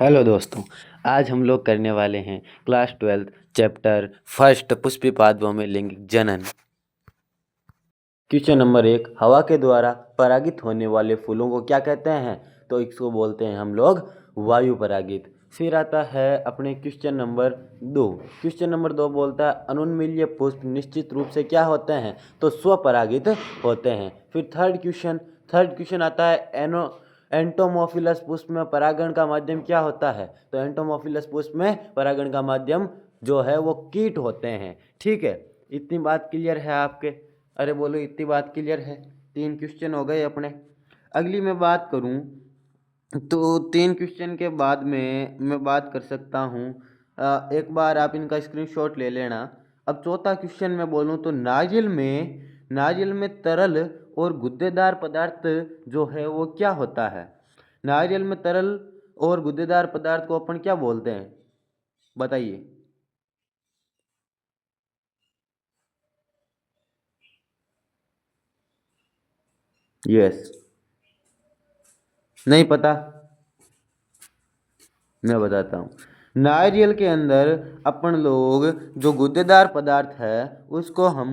Hello दोस्तों, आज हम लोग करने वाले हैं क्लास 12 चैप्टर फर्स्ट पुष्पिपाद्वों में लिंगिक जनन। क्वेश्चन नंबर 1, हवा के द्वारा परागित होने वाले फूलों को क्या कहते हैं? तो इसको बोलते हैं हम लोग वायु परागित। फिर आता है अपने क्वेश्चन नंबर 2। क्वेश्चन नंबर 2 बोलता है अनुन्मील्य पुष्प निश्चित रूप से क्या होते हैं? तो स्वपरागित होते हैं। फिर थर्ड क्वेश्चन आता है एंटोमोफिलस पुष्प में परागण का माध्यम क्या होता है? तो एंटोमोफिलस पुष्प में परागण का माध्यम जो है वो कीट होते हैं। ठीक है, इतनी बात क्लियर है आपके? अरे बोलो, इतनी बात क्लियर है? 3 क्वेश्चन हो गए अपने। अगली मैं बात करूं तो 3 क्वेश्चन के बाद में मैं बात कर सकता हूं। एक बार आप इनका स्क्रीनशॉट ले लेना। अब चौथा क्वेश्चन मैं बोलूं तो नारियल में तरल और गुद्देदार पदार्थ जो है वो क्या होता है? नारियल में तरल और गुद्देदार पदार्थ को अपन क्या बोलते हैं? बताइए। यस, नहीं पता? मैं बताता हूँ। नारियल के अंदर अपन लोग जो गुद्देदार पदार्थ है उसको हम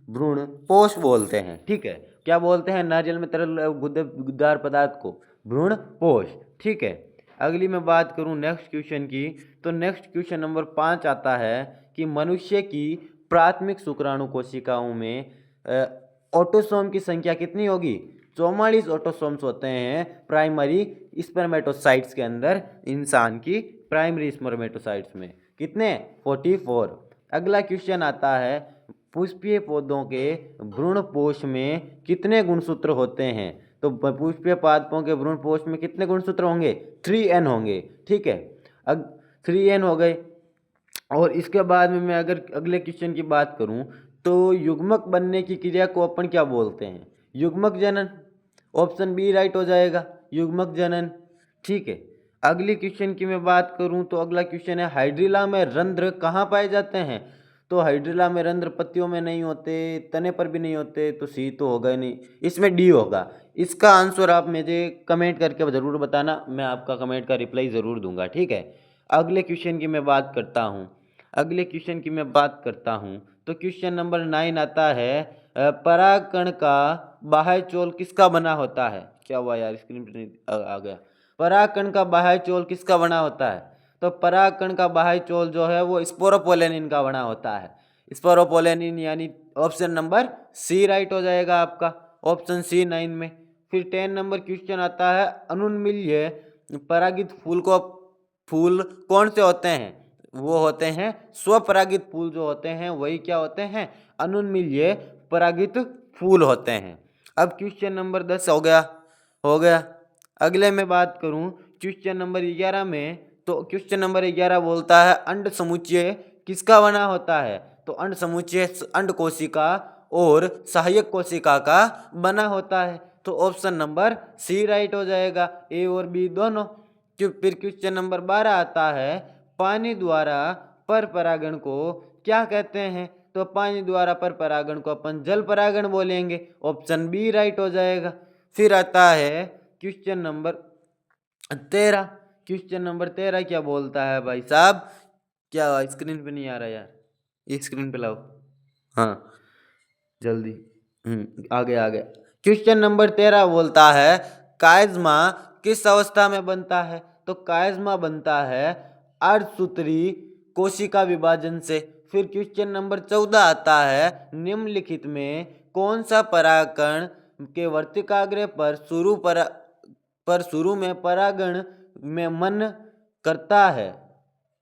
भ्रूण पोष बोलते हैं। ठीक है, क्या बोलते हैं? नारियल में तरल गुद्देदार पदार्थ को भ्रूण पोष। ठीक है, अगली मैं बात करूं नेक्स्ट क्वेश्चन की, तो नेक्स्ट क्वेश्चन नंबर 5 आता है कि मनुष्य की प्राथमिक शुक्राणु कोशिकाओं में ऑटोसोम की संख्या कितनी होगी? 44 ऑटोसोम्स होते हैं प्राइमरी स्पर्मेटोसाइट्स के अंदर, इंसान की प्राइमरी स्पर्मेटोसाइट्स में। कितने? 44। अगला क्वेश्चन आता है पुष्पीय पौधों के भ्रूणपोष में कितने गुणसूत्र होते हैं? तो पुष्पीय पादपों के भ्रूणपोष में कितने गुणसूत्र होंगे? 3n होंगे। ठीक है, अब 3n हो गए। और इसके बाद में मैं अगर अगले क्वेश्चन की बात करूं तो युग्मक बनने की क्रिया को अपन क्या बोलते हैं? युग्मक जनन। ऑप्शन बी राइट हो जाएगा, युग्मक जनन। ठीक है, अगली क्वेश्चन की मैं बात करूं तो अगला क्वेश्चन है हाइड्रिला में रंध्र कहाँ पाए जाते हैं? तो हाइड्रिला में रंध्र पत्तियों में नहीं होते, तने पर भी नहीं होते, तो सी तो होगा ही नहीं, इसमें डी होगा। इसका आंसर आप मुझे कमेंट करके ज़रूर बताना, मैं आपका कमेंट का रिप्लाई ज़रूर दूंगा। ठीक है, अगले क्वेश्चन की मैं बात करता हूँ। तो क्वेश्चन नंबर 9 आता है परागकण का बाह्य चोल किसका बना होता है? क्या हुआ यार, स्क्रीन पर आ गया। परागकण का बाह्य चोल किसका बना होता है? तो परागकण का बाह्य चोल जो है वो स्पोरोपोलेनिन का बना होता है। स्पोरोपोलेनिन यानी ऑप्शन नंबर सी राइट हो जाएगा आपका, ऑप्शन सी 9 में। फिर 10 नंबर क्वेश्चन आता है अनुन्मील्य परागित फूल कौन से होते हैं? वो होते हैं स्वपरागित फूल जो होते हैं वही क्या होते हैं? अनुन्मील्य परागित फूल होते हैं। अब क्वेश्चन नंबर 10 हो गया। अगले में बात करूं क्वेश्चन नंबर 11 में, तो क्वेश्चन नंबर 11 बोलता है अंड समुच्चय किसका बना होता है? तो अंड समुच्चय अंड कोशिका और सहायक कोशिका का बना होता है। तो ऑप्शन नंबर सी राइट हो जाएगा, ए और बी दोनों। फिर क्वेश्चन नंबर 12 आता है पानी द्वारा पर परागण को क्या कहते हैं? तो पानी द्वारा पर परागण को अपन जल परागण बोलेंगे, ऑप्शन बी राइट हो जाएगा। फिर आता है क्वेश्चन नंबर 13 क्या बोलता है भाई साहब? क्या स्क्रीन पे नहीं आ रहा यार, स्क्रीन पे लाओ। हाँ, जल्दी। आ गया। क्वेश्चन नंबर 13 बोलता है कायज्मा किस अवस्था में बनता है? तो कायज्मा बनता है अर्धसूत्री कोशिका विभाजन से। फिर क्वेश्चन नंबर 14 आता है निम्नलिखित में कौन सा परागकण के वर्तिकाग्र पर शुरू में परागण में मन करता है?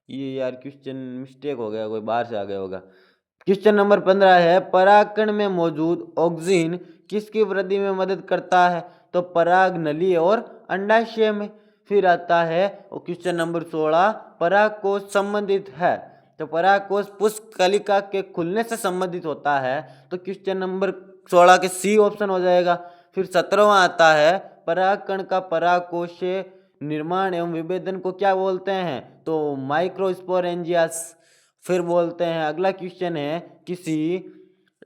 ये यार क्वेश्चन मिस्टेक हो गया, कोई बाहर से आ गया होगा। क्वेश्चन नंबर 15 है परागकण में मौजूद ऑक्सीजन किसकी वृद्धि में मदद करता है? तो पराग नली और अंडाशय में। फिर आता है क्वेश्चन नंबर 16 परागकोश संबंधित है? तो परागकोश पुष्प कलिका के खुलने से संबंधित होता है, तो क्वेश्चन नंबर 16 के सी ऑप्शन हो जाएगा। फिर 17वां आता है परागकण का परागकोशीय निर्माण एवं विभेदन को क्या बोलते हैं? तो माइक्रोस्पोरेंजियास। फिर बोलते हैं अगला क्वेश्चन है किसी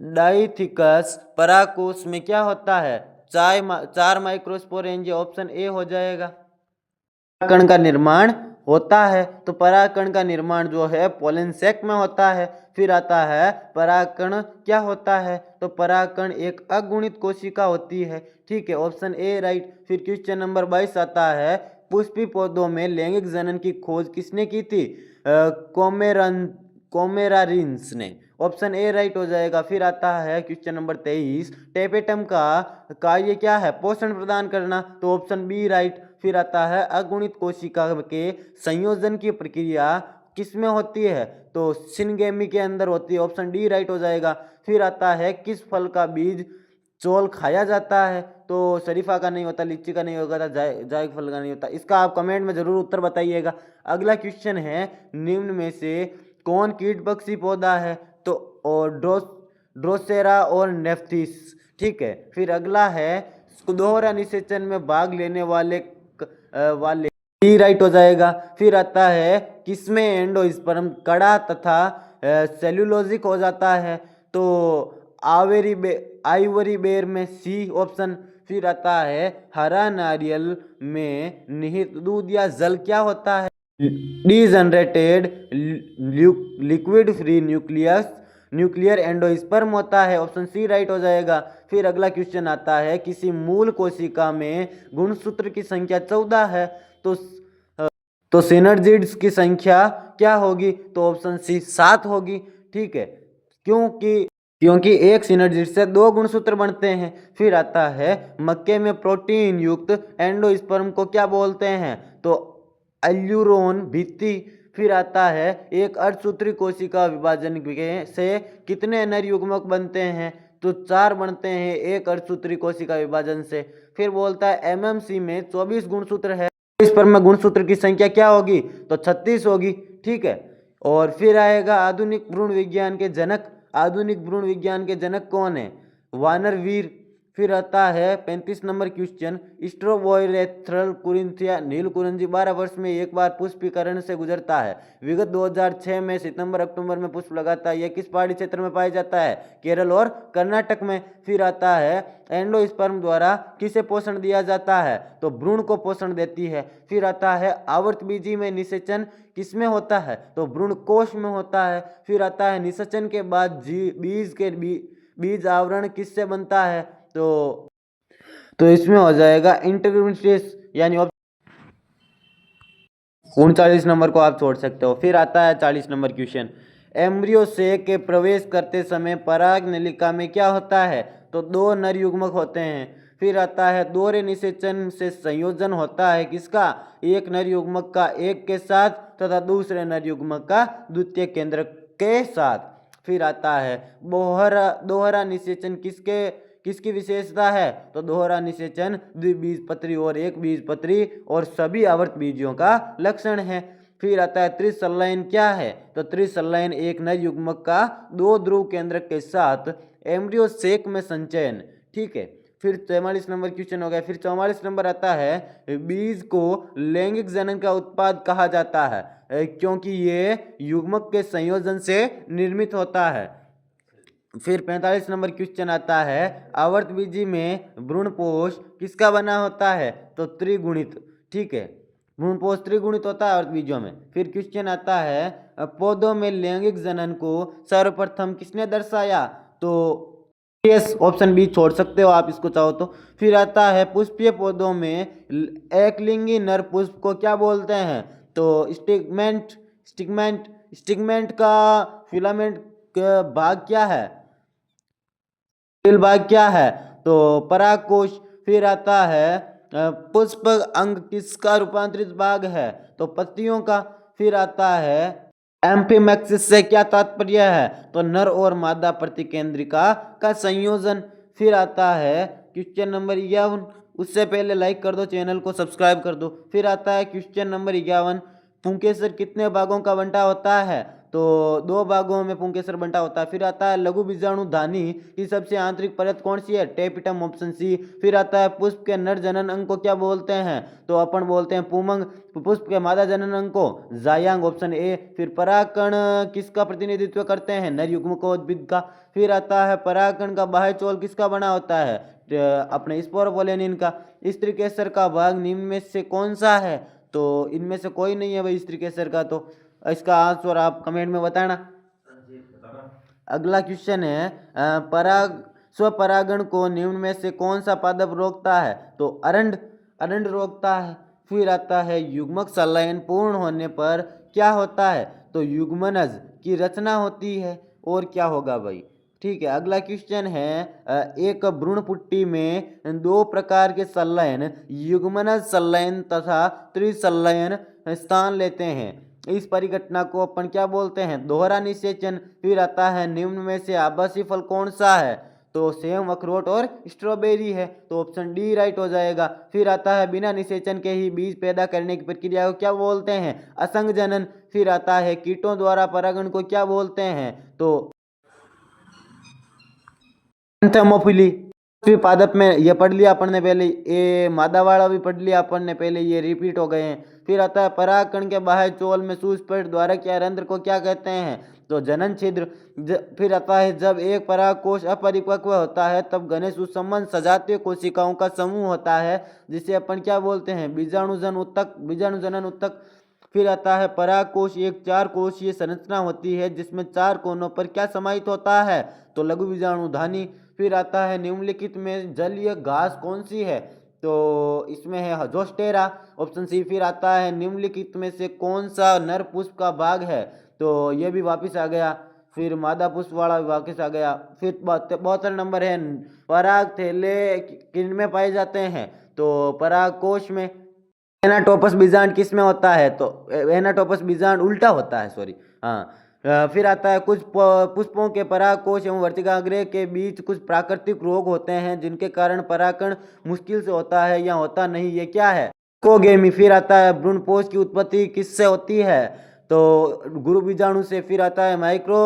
डाइथिकस परागकोश में क्या होता है? 4 माइक्रोस्पोरेंजिया, ऑप्शन ए हो जाएगा। कण का निर्माण होता है तो परागकण का निर्माण जो है पोलन सैक में होता है। फिर आता है परागकण क्या होता है, तो परागकण एक अगुणित कोशिका होती है। ठीक है, ऑप्शन ए राइट। फिर क्वेश्चन नंबर 22 आता है, पुष्पी पौधों में लैंगिक जनन की खोज किसने की थी? कोमेरारिन्स ने। ऑप्शन ए राइट हो जाएगा। फिर आता है क्वेश्चन नंबर 23, टेपेटम का कार्य क्या है? पोषण प्रदान करना, तो ऑप्शन बी राइट। फिर आता है अगुणित कोशिका के संयोजन की प्रक्रिया किसमें होती है? तो सिनगेमी के अंदर होती है। ऑप्शन डी राइट हो जाएगा। फिर आता है किस फल का बीज चौल खाया जाता है? तो शरीफा का नहीं होता, लीची का नहीं होगा, जायक फल का नहीं होता। इसका आप कमेंट में जरूर उत्तर बताइएगा। अगला क्वेश्चन है, निम्न में से कौन कीट पक्षी पौधा है? तो और ड्रोसेरा और नेफ्थिस। ठीक है, फिर अगला है, दोहरा निषेचन में भाग लेने वाले डी राइट हो जाएगा। फिर आता है, किसमें एंडोस्पर्म कड़ा तथा सेल्यूलोजिक हो जाता है? तो आइवरी बेर में सी ऑप्शन। फिर आता है, हरा नारियल में निहित दूध या जल क्या होता है? Degenerated liquid free nuclear endosperm होता है। ऑप्शन सी राइट हो जाएगा। फिर अगला क्वेश्चन आता है, किसी मूल कोशिका में गुणसूत्र की संख्या 14 है, तो सिनर्जिड्स की संख्या क्या होगी? तो ऑप्शन सी 7 होगी। ठीक है, क्योंकि एक सिनर्जिड से 2 गुणसूत्र बनते हैं। फिर आता है, मक्के में प्रोटीन युक्त एंडोस्पर्म को क्या बोलते हैं? तो एल्यूरोन भित्ति। फिर आता है, एक अर्धसूत्री कोशिका विभाजन से कितने नर युग्मक बनते हैं? तो 4 बनते हैं एक अर्धसूत्री कोशिका विभाजन से। फिर बोलता है, एमएमसी में 24 गुणसूत्र है, इस पर में गुणसूत्र की संख्या क्या होगी? तो 36 होगी। ठीक है, और फिर आएगा, आधुनिक भ्रूण विज्ञान के जनक कौन है? वानर वीर। फिर आता है 35 नंबर क्वेश्चन, स्ट्रोबोइरेथ्रल कुरिन्थिया नीलकुरिंजी 12 वर्ष में एक बार पुष्पीकरण से गुजरता है। विगत 2006 में सितंबर अक्टूबर में पुष्प लगाता है। यह किस पहाड़ी क्षेत्र में पाया जाता है? केरल और कर्नाटक में। फिर आता है, एंडोस्पर्म द्वारा किसे पोषण दिया जाता है? तो भ्रूण को पोषण देती है। फिर आता है, आवर्तबीजी में निषेचन किसमें होता है? तो भ्रूण कोश में होता है। फिर आता है, निषेचन के बाद बीज आवरण किससे बनता है? तो इसमें हो जाएगा इंटरग्रेस, यानी 39 नंबर को आप छोड़ सकते हो। फिर आता है 40 नंबर क्वेश्चन, एम्ब्रियो से के प्रवेश करते समय पराग नलिका में क्या होता है? तो 2 नर युग्मक होते हैं। फिर आता है, दोहरे निषेचन से संयोजन होता है किसका? एक नर युग्मक का एक के साथ तथा दूसरे नर युग्मक का द्वितीय केंद्र के साथ। फिर आता है, दोहरा निषेचन किसकी विशेषता है? तो दोहरा निषेचन द्विबीजपत्री और एक बीजपत्री और सभी आवर्त बीजों का लक्षण है। फिर आता है, त्रिसंलयन क्या है? तो त्रिसंलयन एक नर युग्मक का 2 ध्रुव केंद्रक के साथ एम्ब्रियो सेक में संचयन। ठीक है, फिर 44 नंबर क्वेश्चन हो गया। फिर 44 नंबर आता है, बीज को लैंगिक जनन का उत्पाद कहा जाता है क्योंकि ये युग्मक के संयोजन से निर्मित होता है। फिर 45 नंबर क्वेश्चन आता है, आवर्तबीजी में भ्रूणपोष किसका बना होता है? तो त्रिगुणित। ठीक है, भ्रूणपोष त्रिगुणित होता है आवर्तबीजों में। फिर क्वेश्चन आता है, पौधों में लैंगिक जनन को सर्वप्रथम किसने दर्शाया? तो ऑप्शन बी छोड़ सकते हो आप इसको चाहो तो। फिर आता है, पुष्पीय पौधों में एकलिंगी नर पुष्प को क्या बोलते हैं? तो स्टिग्मेंट का फिलामेंट भाग क्या है? भाग क्या है? तो परागकोश। फिर आता है, पुष्प अंग किसका रूपांतरित भाग है? तो पत्तियों का। फिर आता है, एम्फीमैक्सिस से क्या तात्पर्य है? तो नर और मादा प्रतिकेंद्रिका का संयोजन। फिर आता है क्वेश्चन नंबर 51, उससे पहले लाइक कर दो, चैनल को सब्सक्राइब कर दो। फिर आता है क्वेश्चन नंबर 51, पुंकेसर कितने भागों का बंटा होता है? तो 2 भागों में पुंकेसर बंटा होता है। फिर आता है, लघु बीजाणुधानी की सबसे आंतरिक परत कौन सी है? टेपिटम, ऑप्शन सी। फिर आता है, पुष्प के नर जनन अंग को क्या बोलते हैं? तो अपन बोलते हैं पुमंग। पुष्प के मादा जनन अंग को जायांग, ऑप्शन ए। फिर परागकण किसका प्रतिनिधित्व करते हैं? नर युग्मकोद्भिद का। फिर आता है, परागकण का बाह्य चोल किसका बना होता है? अपने स्पोरोपोलेनिन का। स्त्रीकेसर का भाग निम्न में से कौन सा है? तो इनमें से कोई नहीं है भाई स्त्री केसर का। तो इसका आंसर आप कमेंट में बताना। अगला क्वेश्चन है स्वपरागण को निम्न में से कौन सा पादप रोकता है? तो अरंड रोकता है। फिर आता है युग्मक संलयन पूर्ण होने पर क्या होता है? तो युग्मनज की रचना होती है। और क्या होगा भाई? ठीक है। अगला क्वेश्चन है एक भ्रूण पुट्टी में दो प्रकार के संलयन युग्मनज संलयन तथा त्रिसंलयन स्थान लेते हैं। इस परिघटना को अपन क्या बोलते हैं? दोहरा निषेचन। फिर आता है निम्न में से आभासी फल कौन सा है? तो सेव, अखरोट और स्ट्रॉबेरी है। तो ऑप्शन डी राइट हो जाएगा। फिर आता है बिना निषेचन के ही बीज पैदा करने की प्रक्रिया को क्या बोलते हैं? असंग जनन। फिर आता है कीटों द्वारा परागण को क्या बोलते हैं? तो एंथेमोफिली। पादप में ये पढ़ लिया अपन ने पहले, ये मादा वाला भी पढ़ लिया अपन ने पहले, ये रिपीट हो गए हैं। फिर आता है परागकण के बाह्य चोल में सुस्पष्ट द्वारक या रंध्र को क्या कहते हैं? तो जनन छिद्र। फिर आता है जब एक पराग कोश अपरिपक्व होता है तब घने सुसंबद्ध सजातीय कोशिकाओं का समूह होता है जिसे अपन क्या बोलते हैं? बीजाणुजनन उत्तक। फिर आता है पराग कोश एक 4 कोशीय संरचना होती है जिसमें 4 कोनों पर क्या समाहित होता है? तो लघु बीजाणुधानी। फिर आता है निम्नलिखित में जलीय घास कौन सी है? तो इसमें है हजोस्टेरा, ऑप्शन सी। फिर आता है निम्नलिखित में से कौन सा नर पुष्प का भाग है? तो ये भी वापिस आ गया। फिर मादा पुष्प वाला भी वापिस आ गया। फिर 72 नंबर है पराग थैले किन में पाए जाते हैं? तो पराग कोश में। एनाटोपस बीजांड किस में होता है? तो एनाटोपस बीजांड उल्टा होता है, सॉरी। हाँ। फिर आता है कुछ पुष्पों के परागकोश एवं वर्तिकाग्र के बीच कुछ प्राकृतिक रोग होते हैं जिनके कारण परागण मुश्किल से होता है या होता नहीं। ये क्या है? कोगेमी। फिर आता है भ्रूणपोष की उत्पत्ति किससे होती है? तो गुरु बीजाणु से। फिर आता है माइक्रो,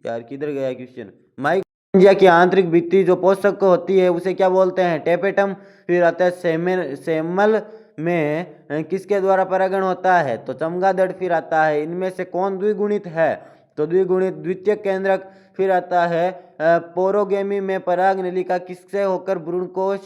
यार किधर गया क्वेश्चन? माइक्रोंजिया की आंतरिक भित्ति जो पोषक होती है उसे क्या बोलते हैं? टेपेटम। फिर आता है सेमल में किसके द्वारा परागण होता है? तो चमगादड़। फिर आता है इनमें से कौन द्विगुणित है? तो द्विगुणित द्वितीय केंद्रक। फिर आता है पोरोगेमी में पराग नलिका किससे होकर भ्रूणकोश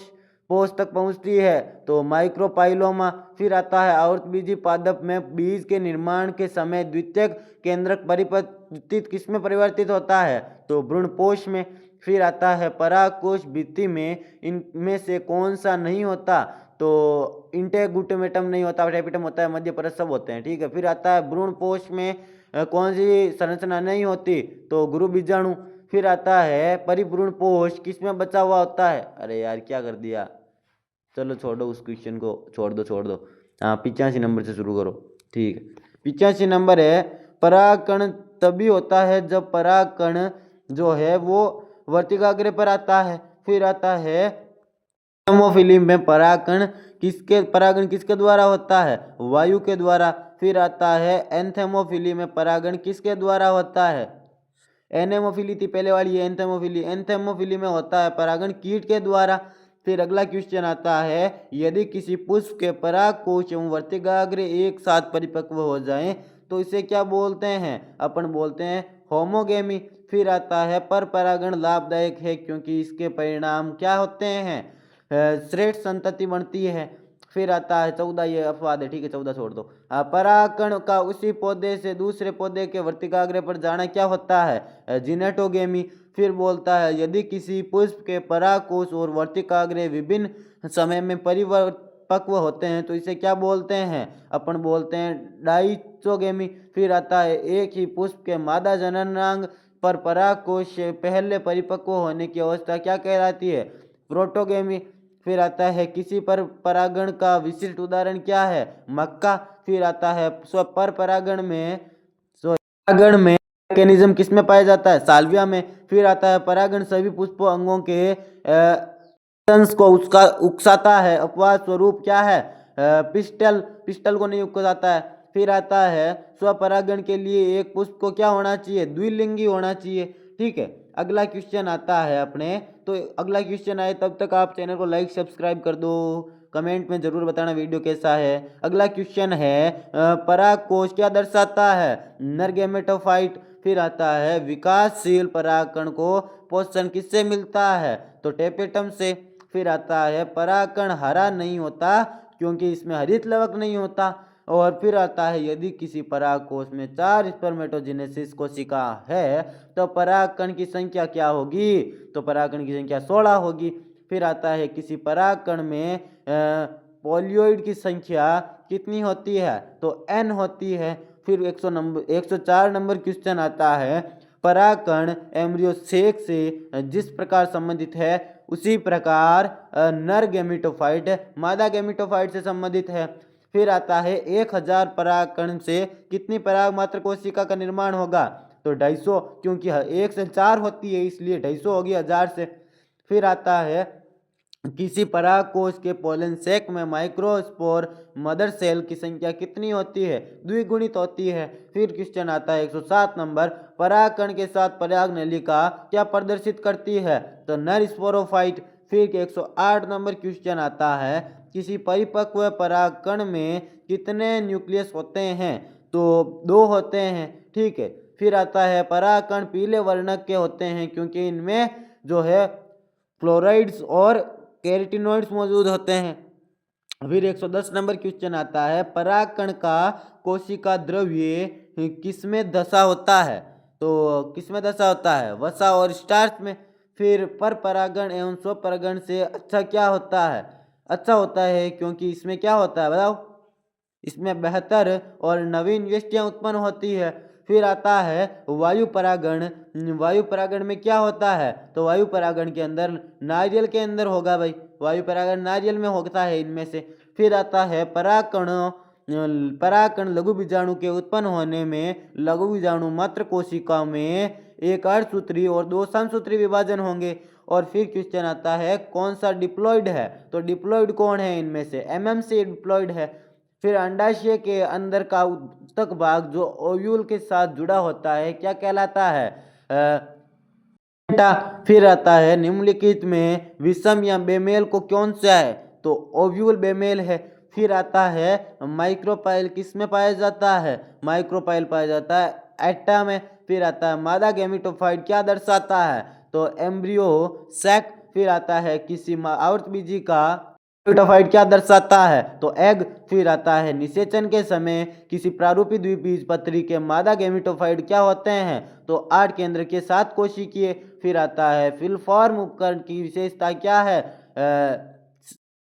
पोष तक पहुंचती है? तो माइक्रोपाइलोमा। फिर आता है आवर्तबीजी पादप में बीज के निर्माण के समय द्वितीय केंद्रक परिवर्तित किसमें परिवर्तित होता है? तो भ्रूणपोष में। फिर आता है परागकोश भित्ति में इनमें से कौन सा नहीं होता? तो इंटेगुटेमेटम नहीं होता, टेपिटम होता है, मध्य परत सब होते हैं। ठीक है। फिर आता है भ्रूणपोष में कौन सी संरचना नहीं होती? तो गुरु बीजाणु। फिर आता है परिभ्रूणपोष किसमें बचा हुआ होता है? अरे यार क्या कर दिया, चलो छोड़ो उस क्वेश्चन को, छोड़ दो। हाँ 85 नंबर से शुरू करो। ठीक है। 85 नंबर है परागकण तभी होता है जब परागकण जो है वो वर्तिकाग्र पर आता है। फिर आता है एंथेमोफिली में परागण किसके द्वारा होता है? वायु के द्वारा। फिर आता है एंथेमोफिली में परागण किसके द्वारा होता है? एनेमोफिली थी पहले वाली, एंथेमोफिली में होता है परागण कीट के द्वारा। फिर अगला क्वेश्चन आता है यदि किसी पुष्प के परागकोश एवं वर्तिकाग्र एक साथ परिपक्व हो जाएं तो इसे क्या बोलते हैं? अपन बोलते हैं होमोगेमी। फिर आता है पर परागण लाभदायक है क्योंकि इसके परिणाम क्या होते हैं? श्रेष्ठ संतति बनती है। फिर आता है 14, ये अपवाद है। ठीक है 14 छोड़ दो। परागकण का उसी पौधे से दूसरे पौधे के वर्तिकाग्र पर जाना क्या होता है? जिनेटोगेमी। फिर बोलता है यदि किसी पुष्प के परागकोश और वर्तिकाग्र विभिन्न समय में परिपक्व होते हैं तो इसे क्या बोलते हैं? अपन बोलते हैं डाइचोगेमी। फिर आता है एक ही पुष्प के मादा जननांग पर परागकोश से पहले परिपक्व होने की अवस्था क्या कहलाती है? प्रोटोगेमी। फिर आता है किसी पर परागण का विशिष्ट उदाहरण क्या है? मक्का। फिर आता है पर परागण में मैकेनिज्म किस में पाया जाता है? साल्विया में। फिर आता है परागण सभी पुष्प अंगों के को उकसाता है, अपवाद स्वरूप क्या है? पिस्टल को नहीं उकसाता है। फिर आता है स्वपरागण के लिए एक पुष्प को क्या होना चाहिए? द्विलिंगी होना चाहिए। ठीक है। अगला क्वेश्चन आता है अपने, तो अगला क्वेश्चन आए तब तक आप चैनल को लाइक सब्सक्राइब कर दो, कमेंट में जरूर बताना वीडियो कैसा है। अगला क्वेश्चन है परागकोश क्या दर्शाता है? नर गैमेटोफाइट। फिर आता है विकासशील परागकण को पोषण किससे मिलता है? तो टेपेटम से। फिर आता है परागकण हरा नहीं होता क्योंकि इसमें हरित लवक नहीं होता। और फिर आता है यदि किसी परागकोश में 4 स्पर्मेटोजेनेसिस कोशिका है तो परागकण की संख्या क्या होगी, तो परागकण की संख्या 16 होगी। फिर आता है किसी परागकण में पोलियोइड की संख्या कितनी होती है, तो n होती है। फिर 104 नंबर क्वेश्चन आता है परागकण एम्ब्रियो सेक से जिस प्रकार संबंधित है उसी प्रकार नर गैमेटोफाइट मादा गैमेटोफाइट से संबंधित है। फिर आता है 1000 परागकण से कितनी पराग मात्र कोशिका का निर्माण होगा, तो 250, क्योंकि 1 से 4 होती है इसलिए 250 होगी 1000 से। फिर आता है किसी परागकोश के पोलन सेक में माइक्रोस्पोर मदर सेल की संख्या कितनी होती है, द्विगुणित होती है। फिर क्वेश्चन आता है 107 नंबर परागकण के साथ पराग नलिका क्या प्रदर्शित करती है, तो नर स्पोरोफाइट। फिर 108 नंबर क्वेश्चन आता है किसी परिपक्व परागकण में कितने न्यूक्लियस होते हैं, तो 2 होते हैं, ठीक है। फिर आता है परागकण पीले वर्णक के होते हैं क्योंकि इनमें जो है फ्लोराइड्स और कैरोटिनॉइड्स मौजूद होते हैं। फिर 110 नंबर क्वेश्चन आता है परागकण का कोशिका द्रव्य किसमें दशा होता है, तो किसमें दशा होता है, वसा और स्टार्च में। फिर पर परागण एवं स्वपरागण से अच्छा क्या होता है, अच्छा होता है क्योंकि इसमें क्या होता है बताओ, इसमें बेहतर और नवीन व्यष्टियाँ उत्पन्न होती है। फिर आता है वायु परागण, वायु परागण में क्या होता है, तो वायु परागण के अंदर नारियल के अंदर होगा भाई, वायु परागण नारियल में होता है इनमें से। फिर आता है परागकण लघु बीजाणु के उत्पन्न होने में लघु बीजाणु मात्र कोशिका में एक अर्धसूत्री और 2 समसूत्री विभाजन होंगे। और फिर क्वेश्चन आता है कौन सा डिप्लॉइड है, तो डिप्लॉइड कौन है इनमें से, एमएमसी डिप्लॉइड है। फिर अंडाशय के अंदर का उत्तक भाग जो ओव्यूल के साथ जुड़ा होता है क्या कहलाता है, फिर आता है निम्नलिखित में विषम या बेमेल को कौन सा है, तो ओव्यूल बेमेल है। फिर आता है माइक्रोपाइल किस में पाया जाता है, माइक्रोपाइल पाया जाता है एटा में। फिर आता है मादा गैमेटोफाइट क्या दर्शाता है, तो एम्ब्रियो सैक। फिर आता है किसी आवृतबीजी का गैमेटोफाइट क्या दर्शाता है, तो एग। फिर आता है निषेचन के समय किसी प्रारूपी द्विबीजपत्री के मादा गैमेटोफाइट क्या होते हैं, तो 8 केंद्र के 7 कोशिकीय। फिर आता है फिलफॉर्म उपकरण की विशेषता क्या है,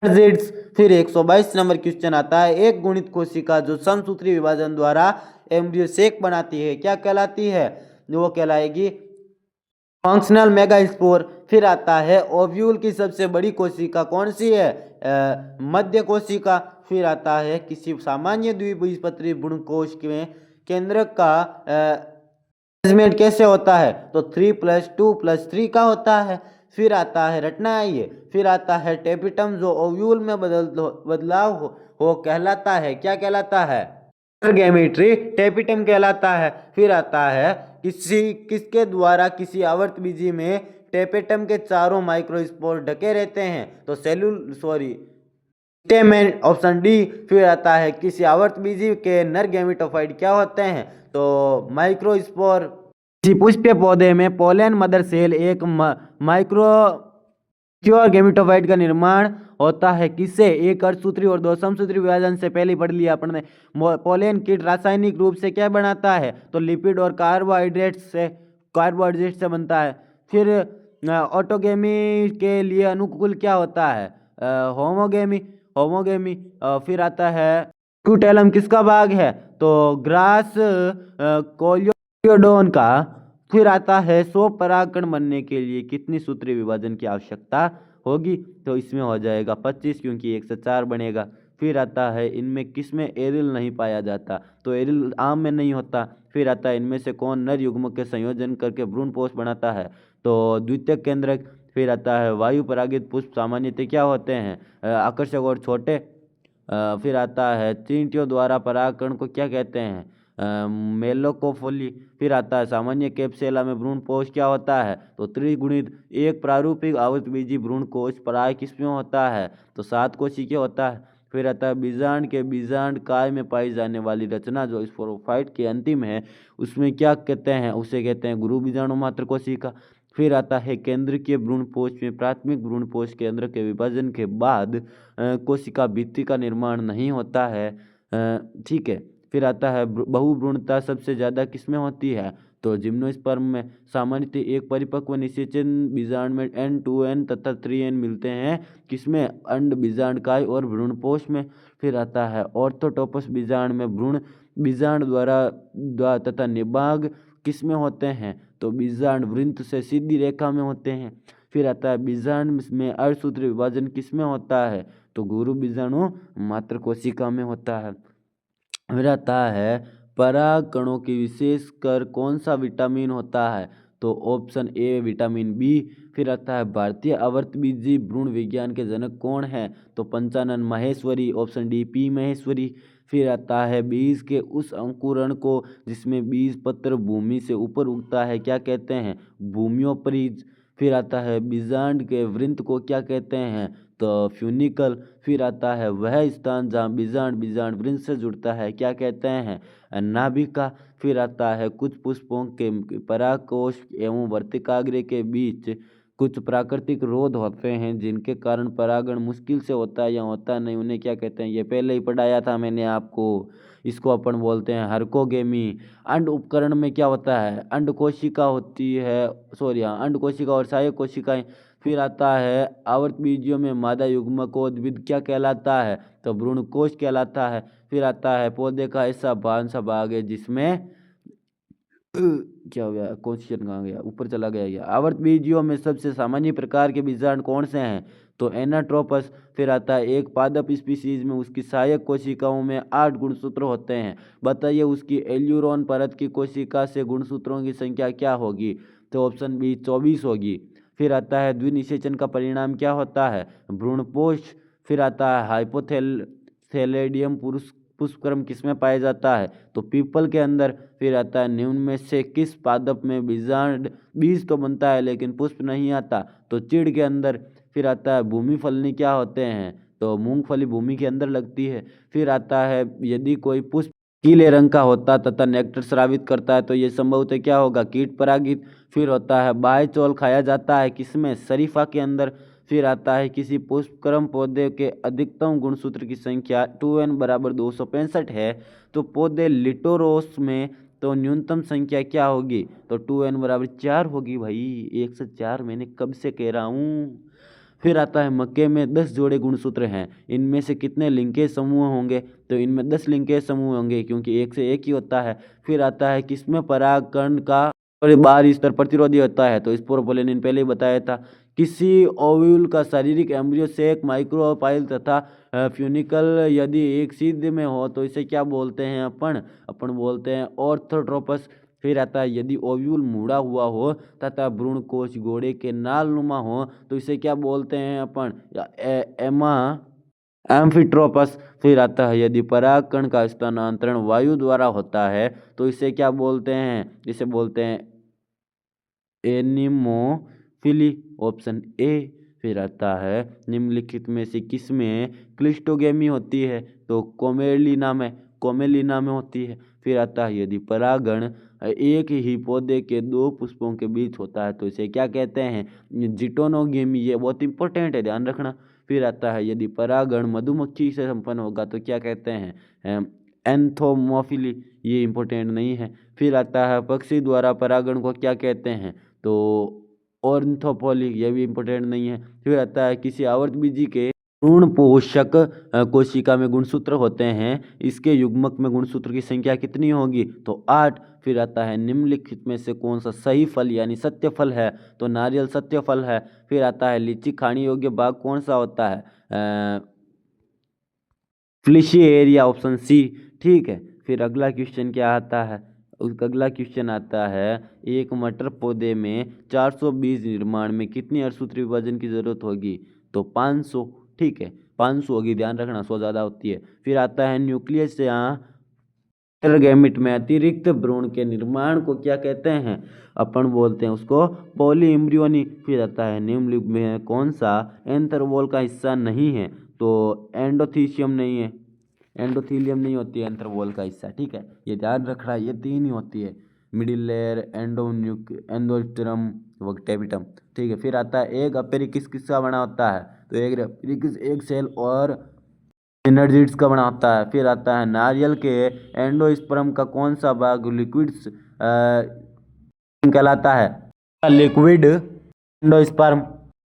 फिर 122 नंबर क्वेश्चन आता है एक गुणित कोशिका जो समसूत्री विभाजन द्वारा एम्ब्रियो सेक बनाती है क्या कहलाती है, वो कहलाएगी फंक्शनल मेगास्पोर। फिर आता है ओव्यूल की सबसे बड़ी कोशिका कौन सी है, मध्य कोशिका। फिर आता है किसी सामान्य द्विबीजपत्री भ्रूणकोश में केंद्रक का अरेंजमेंट कैसे होता है, तो 3+2+3 का होता है। फिर आता है रटना आइए। फिर आता है टेपिटम जो ओव्यूल में बदलाव हो कहलाता है क्या कहलाता है, गैमेट्री टेपिटम कहलाता है। फिर आता है किसके द्वारा किसी आवर्तबीजी में टेपिटम के चारों माइक्रोस्पोर ढके रहते हैं, तो स्टेमेन ऑप्शन डी। फिर आता है किसी आवर्तबीजी के नर गैमेटोफाइट क्या होते हैं, तो माइक्रोस्पोर। किसी पुष्पीय पौधे में पोलन मदर सेल एक माइक्रो गैमेटोफाइट का निर्माण होता है किससे, एक अर्धसूत्री और 2 समसूत्री विभाजन से। पहले पढ़ लिया अपन ने। पोलन कीट रासायनिक रूप से क्या बनाता है, तो लिपिड और कार्बोहाइड्रेट से बनता है। फिर ऑटोगेमी के लिए अनुकूल क्या होता है, होमोगेमी। फिर आता है क्यूटेलम किसका भाग है, तो ग्रास कोलियोडोन का। फिर आता है 100 परागकण बनने के लिए कितनी सूत्री विभाजन की आवश्यकता होगी, तो इसमें हो जाएगा 25 क्योंकि 1 से 4 बनेगा। फिर आता है इनमें किसमें एरिल नहीं पाया जाता, तो एरिल आम में नहीं होता। फिर आता है इनमें से कौन नर युग्म के संयोजन करके भ्रूणपोष बनाता है, तो द्वितीयक केंद्रक। फिर आता है वायु परागित पुष्प सामान्यतः क्या होते हैं, आकर्षक और छोटे। फिर आता है चींटियों द्वारा परागकण को क्या कहते हैं, मेलोकोफोली। फिर आता है सामान्य कैप्सेला में भ्रूणपोष क्या होता है, तो त्रिगुणित। एक प्रारूपिक आवृतबीजी भ्रूणकोष प्राय किसमें होता है, तो 7 कोशिकीय होता है। फिर आता है बीजांड के बीजांड काय में पाई जाने वाली रचना जो स्पोरोफाइट के अंतिम है उसमें क्या कहते हैं, उसे कहते हैं गुरु बीजाणु मात्र कोशिका। फिर आता है केंद्रीय भ्रूणपोष में प्राथमिक भ्रूणपोष केंद्र के विभाजन के बाद कोशिका भित्ति का निर्माण नहीं होता है। ठीक है। फिर आता है बहुभ्रूणता सबसे ज़्यादा किसमें होती है? तो जिम्नोस्पर्म में। सामान्यतः एक परिपक्व निषेचन बीजांड में N2N तथा 3N मिलते हैं, किसमें? अंड बीजांडकाय और भ्रूणपोष में। फिर आता है ऑर्थोटोपस बीजांड में भ्रूण बीजांड द्वारा तथा निभाग किसमें होते हैं? तो बीजांड वृंत से सीधी रेखा में होते हैं। फिर आता है बीजांड में अर्धसूत्र विभाजन किसमें होता है? तो गुरु बीजाणु मात्र कोशिका में होता है। फिर आता है परागकणों की विशेषकर कौन सा विटामिन होता है? तो ऑप्शन ए विटामिन बी। फिर आता है भारतीय आवर्तबीजी भ्रूण विज्ञान के जनक कौन है? तो Panchanan Maheshwari, option D P Maheshwari. फिर आता है बीज के उस अंकुरण को जिसमें बीज पत्र भूमि से ऊपर उगता है क्या कहते हैं? भूमियोपरीज। फिर आता है बीजांड के वृंत को क्या कहते हैं? तो फ्यूनिकल। फिर आता है वह स्थान जहाँ बीजांड वृंत से जुड़ता है क्या कहते हैं? नाभिका। फिर आता है कुछ पुष्पों के परागकोश एवं वर्तिकाग्र के बीच कुछ प्राकृतिक रोध होते हैं जिनके कारण परागण मुश्किल से होता है या होता नहीं, उन्हें क्या कहते हैं? ये पहले ही पढ़ाया था मैंने आपको। इसको अपन बोलते हैं हर्कोगेमी। अंड उपकरण में क्या होता है? अंड कोशिका होती है, सॉरी हाँ, अंड कोशिका और सहायक कोशिकाएं। फिर आता है आवर्त बीजियों में मादा युग्मकोद्भिद क्या कहलाता है? तो भ्रूणकोश कहलाता है। फिर आता है पौधे का ऐसा भाग है जिसमें क्या हो गया, क्वेश्चन कहाँ गया, ऊपर चला गया ये। आवर्त बीजियों में सबसे सामान्य प्रकार के बीजांड कौन से हैं? तो एनाट्रोपस। फिर आता है एक पादप स्पीसीज में उसकी सहायक कोशिकाओं में 8 गुणसूत्र होते हैं, बताइए उसकी एल्यूरोन परत की कोशिका से गुणसूत्रों की संख्या क्या होगी? तो ऑप्शन बी 24 होगी। फिर आता है द्विनिषेचन का परिणाम क्या होता है? भ्रूणपोष। फिर आता है हाइपोथैलेडियम पुष्पक्रम किसमें पाया जाता है? तो पीपल के अंदर। फिर आता है निम्न में से किस पादप में बीज तो बनता है लेकिन पुष्प नहीं आता? तो चीड़ के अंदर। फिर आता है भूमि फलनी क्या होते हैं? तो मूंगफली भूमि के अंदर लगती है। फिर आता है यदि कोई पुष्प पीले रंग का होता तथा नेक्टर स्रावित करता है तो ये संभवतः क्या होगा? कीट परागित। फिर होता है बाह्य चौल खाया जाता है किसमें? शरीफा के अंदर। फिर आता है किसी पुष्पक्रम पौधे के अधिकतम गुणसूत्र की संख्या 2n बराबर 265 है, तो पौधे लिटोरोस में तो न्यूनतम संख्या क्या होगी? तो 2n बराबर 4 होगी भाई, 1 से 4 मैंने कब से कह रहा हूँ। फिर आता है मक्के में 10 जोड़े गुणसूत्र हैं, इनमें से कितने लिंकेज समूह होंगे? तो इनमें 10 लिंकेज समूह होंगे क्योंकि एक से एक ही होता है। फिर आता है किसमें परागकण का बाहरी स्तर प्रतिरोधी होता है? तो स्पोरोपोलिन पहले ही बताया था। किसी ओव्यूल का शारीरिक एम्ब्रियो से एक माइक्रोपाइल तथा फ्यूनिकल यदि एक सीध में हो तो इसे क्या बोलते हैं? अपन बोलते हैं ऑर्थोट्रोपस। फिर आता है यदि ओव्यूल मुड़ा हुआ हो तथा भ्रूणकोश घोड़े के नालनुमा हो तो इसे क्या बोलते हैं? एमा एम्फिट्रोपस। फिर आता है यदि परागकण का स्थानांतरण वायु द्वारा होता है तो इसे क्या बोलते हैं? इसे बोलते हैं एनिमोफिली, ऑप्शन ए। फिर आता है निम्नलिखित में से किसमें क्लिस्टोगेमी होती है? तो कोमेलिना में होती है। फिर आता है यदि परागण एक ही पौधे के 2 पुष्पों के बीच होता है तो इसे क्या कहते हैं? जिटोनोगेमी। ये बहुत इंपॉर्टेंट है, ध्यान रखना। फिर आता है यदि परागण मधुमक्खी से संपन्न होगा तो क्या कहते हैं? एंथोमोफिली। ये इंपॉर्टेंट नहीं है। फिर आता है पक्षी द्वारा परागण को क्या कहते हैं? तो ऑर्थोपोली। ये भी इंपॉर्टेंट नहीं है। फिर आता है किसी आवर्तबीजी के भ्रूण पोषक कोशिका में गुणसूत्र होते हैं, इसके युग्मक में गुणसूत्र की संख्या कितनी होगी? तो 8। फिर आता है निम्नलिखित में से कौन सा सही फल यानी सत्य फल है? तो नारियल सत्य फल है। फिर आता है लीची खाने योग्य भाग कौन सा होता है? फ्लिशी एरिया, ऑप्शन सी। ठीक है। फिर अगला क्वेश्चन क्या आता है? अगला क्वेश्चन आता है एक मटर पौधे में 400 बीज निर्माण में कितनी अर्धसूत्री विभाजन की जरूरत होगी? तो 500। ठीक है, 500 होगी, ध्यान रखना, 100 ज़्यादा होती है। फिर आता है न्यूक्लियस यहाँ गैमेट में अतिरिक्त भ्रूण के निर्माण को क्या कहते हैं? अपन बोलते हैं उसको पॉली एम्ब्रियोनी। फिर आता है निम्नलिखित में कौन सा एंथरवॉल का हिस्सा नहीं है? तो एंडोथीशियम नहीं है, एंडोथीलियम नहीं होती है एंथरवॉल का हिस्सा। ठीक है, ये ध्यान रखना, ये 3 ही होती है। मिडिल लेयर, एंडोस्पर्म व टेबिटम। ठीक है, फिर आता है एग अपेरिकिस किसका बना होता है, तो एग अपेरिकिस एक सेल और एनर्जिड्स का बना होता है। फिर आता है नारियल के एंडोस्पर्म का कौन सा भाग लिक्विड्स कहलाता है, लिक्विड एंडोस्पर्म।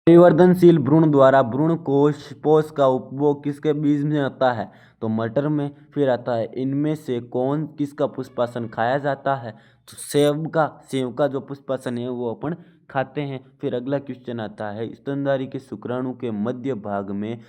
परिवर्तनशील भ्रूण द्वारा भ्रूण कोश पोष का उपभोग किसके बीज में होता है, तो मटर में। फिर आता है इनमें से कौन किसका पुष्पासन खाया जाता है, तो सेब का जो पुष्पासन है वो अपन खाते हैं। फिर अगला क्वेश्चन आता है स्तनधारी के शुक्राणु के मध्य भाग में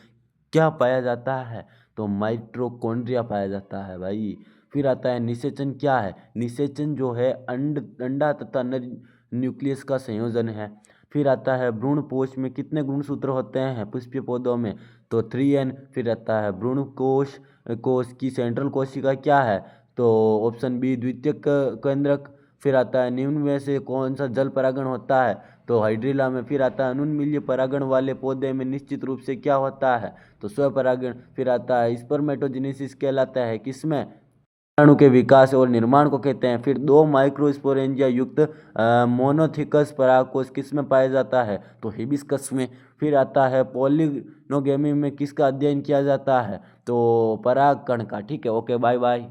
क्या पाया जाता है, तो माइटोकॉन्ड्रिया पाया जाता है भाई। फिर आता है निषेचन क्या है, निषेचन जो है अंडा तथा नर न्यूक्लियस का संयोजन है। फिर आता है भ्रूण पोष में कितने गुणसूत्र होते हैं पुष्पीय पौधों में, तो 3N। फिर आता है भ्रूण कोश कोश की सेंट्रल कोशिका क्या है, तो ऑप्शन बी द्वितीयक केंद्रक। फिर आता है निम्न में से कौन सा जल परागण होता है, तो हाइड्रिला में। फिर आता है अनुन्मील्य परागण वाले पौधे में निश्चित रूप से क्या होता है, तो स्वपरागण। फिर आता है स्पर्मेटोजेनेसिस कहलाता है किसमें, अणु के विकास और निर्माण को कहते हैं। फिर 2 माइक्रोस्पोरेंजिया युक्त मोनोथिकस परागकोश किस में पाया जाता है, तो हिबिस्कस में। फिर आता है पॉलिगोगेमी में किसका अध्ययन किया जाता है, तो परागकण का। ठीक है, ओके, बाय बाय।